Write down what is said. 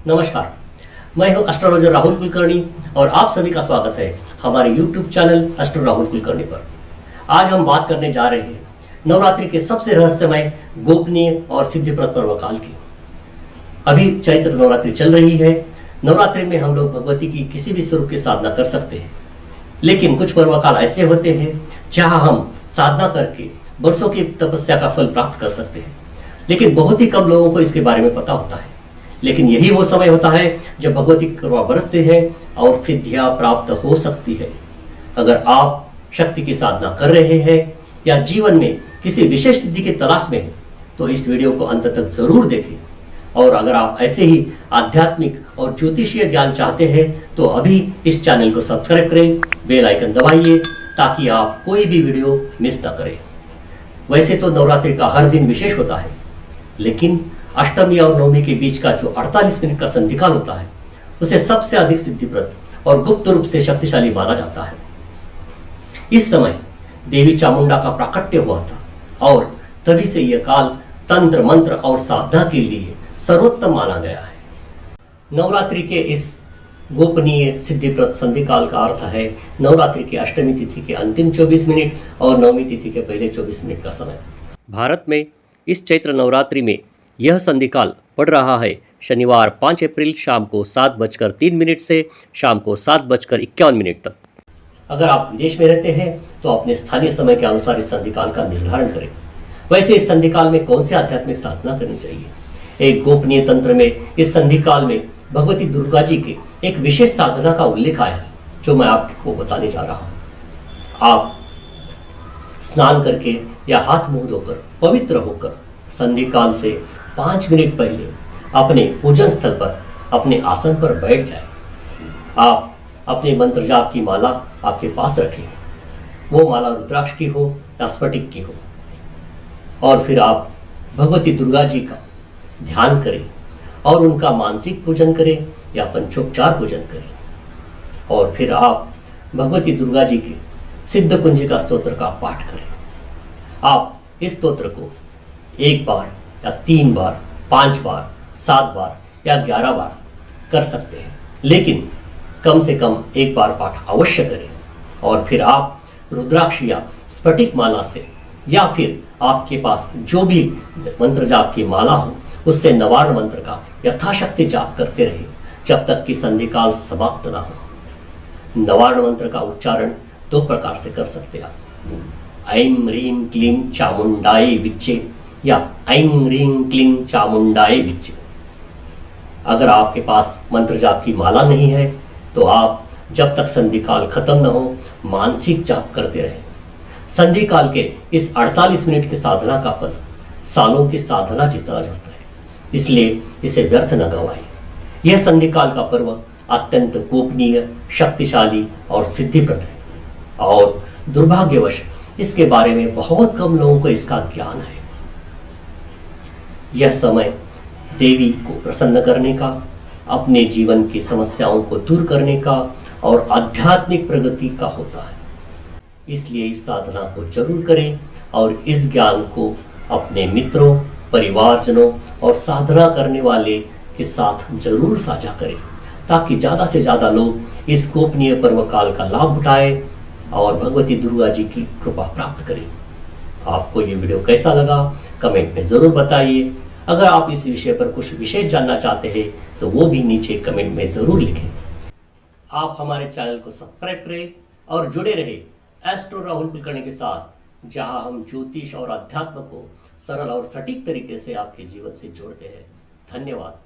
नमस्कार, मैं हूं एस्ट्रोलॉजर राहुल कुलकर्णी और आप सभी का स्वागत है हमारे YouTube channel astro Rahul Kulkarni पर। आज हम बात करने जा रहे हैं नवरात्रि के सबसे रहस्यमय, गोपनीय और सिद्धिप्रद पर्व काल की। अभी चैत्र नवरात्रि चल रही है। नवरात्रि में हम लोग भगवती की किसी भी स्वरूप की साधना कर सकते हैं, लेकिन कुछ पर्व काल ऐसे होते हैं जहां हम साधना करके वर्षों की तपस्या का फल प्राप्त कर सकते हैं, लेकिन बहुत ही कम लोगों को इसके बारे में पता होता है। लेकिन यही वो समय होता है जब भगवती की कृपा बरसती है और सिद्धियां प्राप्त हो सकती है। अगर आप शक्ति की साधना कर रहे हैं या जीवन में किसी विशेष सिद्धि की तलाश में हैं, तो इस वीडियो को अंत तक जरूर देखें। और अगर आप ऐसे ही आध्यात्मिक और ज्योतिषीय ज्ञान चाहते हैं तो अभी इस चैनल को सब्सक्राइब करें, बेल आइकन दबाइए ताकि आप कोई भी वीडियो मिस ना करें। वैसे तो नवरात्रि का हर दिन विशेष होता है, लेकिन अष्टमी और नवमी के बीच का जो 48 मिनट का संधिकाल होता है उसे सबसे अधिक सिद्धिप्रद और गुप्त रूप से शक्तिशाली माना जाता है। इस समय देवी चामुंडा का प्राकट्य हुआ था और तभी से यह काल तंत्र मंत्र और साधना के लिए सर्वोत्तम माना गया है। नवरात्रि के इस गोपनीय सिद्धिप्रद संधिकाल का अर्थ है नवरात्रि की अष्टमी तिथि के अंतिम 24 मिनट और नवमी तिथि के पहले 24 मिनट का समय। भारत में इस चैत्र नवरात्रि में यह संधिकाल पड़ रहा है शनिवार 5 अप्रैल शाम को 7:03 से शाम को 7:51 तक। अगर आप विदेश में रहते हैं तो अपने स्थानीय समय के अनुसार इस संधिकाल का निर्धारण करें। वैसे इस संधिकाल में कौन सी आध्यात्मिक साधना करनी चाहिए? एक गोपनीय तंत्र में इस संधिकाल में भगवती दुर्गा जी के एक विशेष साधना का उल्लेख आया है, जो मैं आपको बताने जा रहा हूँ। आप स्नान करके या हाथ मुंह धोकर पवित्र होकर संधिकाल से 5 मिनट पहले अपने पूजन स्थल पर अपने आसन पर बैठ जाएं। आप अपने मंत्र जाप की माला आपके पास रखें। वो माला रुद्राक्ष की हो या स्फटिक की हो, और फिर आप भगवती दुर्गा जी का ध्यान करें और उनका मानसिक पूजन करें या पंचोपचार पूजन करें। और फिर आप भगवती दुर्गा जी के सिद्ध कुंजिका स्तोत्र का पाठ करें। आप इस स्तोत्र को 1 बार या 3 बार, 5 बार, 7 बार या 11 बार कर सकते हैं, लेकिन कम से कम 1 बार पाठ अवश्य करें। और फिर आप रुद्राक्ष या स्फटिक माला से या फिर आपके पास जो भी मंत्र जाप की माला हो उससे नवार्ण मंत्र का यथाशक्ति जाप करते रहे जब तक कि संधिकाल समाप्त ना हो। नवार्ण मंत्र का उच्चारण 2 प्रकार से कर सकते हैं आप। ऐं ह्रीं क्लीं चामुंडाय विच्चे या ऐं ह्रीं क्लीं चामुंडाय विच्चे। अगर आपके पास मंत्र जाप की माला नहीं है तो आप जब तक संधिकाल खत्म न हो मानसिक जाप करते रहें। संधिकाल के इस 48 मिनट की साधना का फल सालों की साधना जितना जाता है, इसलिए इसे व्यर्थ न गवाएं। यह संधिकाल का पर्व अत्यंत गोपनीय, शक्तिशाली और सिद्धिप्रद है और दुर्भाग्यवश इसके बारे में बहुत कम लोगों को इसका ज्ञान है। यह समय देवी को प्रसन्न करने का, अपने जीवन की समस्याओं को दूर करने का और आध्यात्मिक प्रगति का होता है। इसलिए इस साधना को जरूर करें और इस ज्ञान को अपने मित्रों, परिवारजनों और साधना करने वाले के साथ जरूर साझा करें, ताकि ज़्यादा से ज़्यादा लोग इस गोपनीय पर्व काल का लाभ उठाएं और भगवती दुर्गा जी की कृपा प्राप्त करें। आपको ये वीडियो कैसा लगा कमेंट में ज़रूर बताइए। अगर आप इस विषय पर कुछ विशेष जानना चाहते हैं तो वो भी नीचे कमेंट में ज़रूर लिखें। आप हमारे चैनल को सब्सक्राइब करें और जुड़े रहे एस्ट्रो राहुल कुलकर्णी के साथ, जहां हम ज्योतिष और अध्यात्म को सरल और सटीक तरीके से आपके जीवन से जोड़ते हैं। धन्यवाद।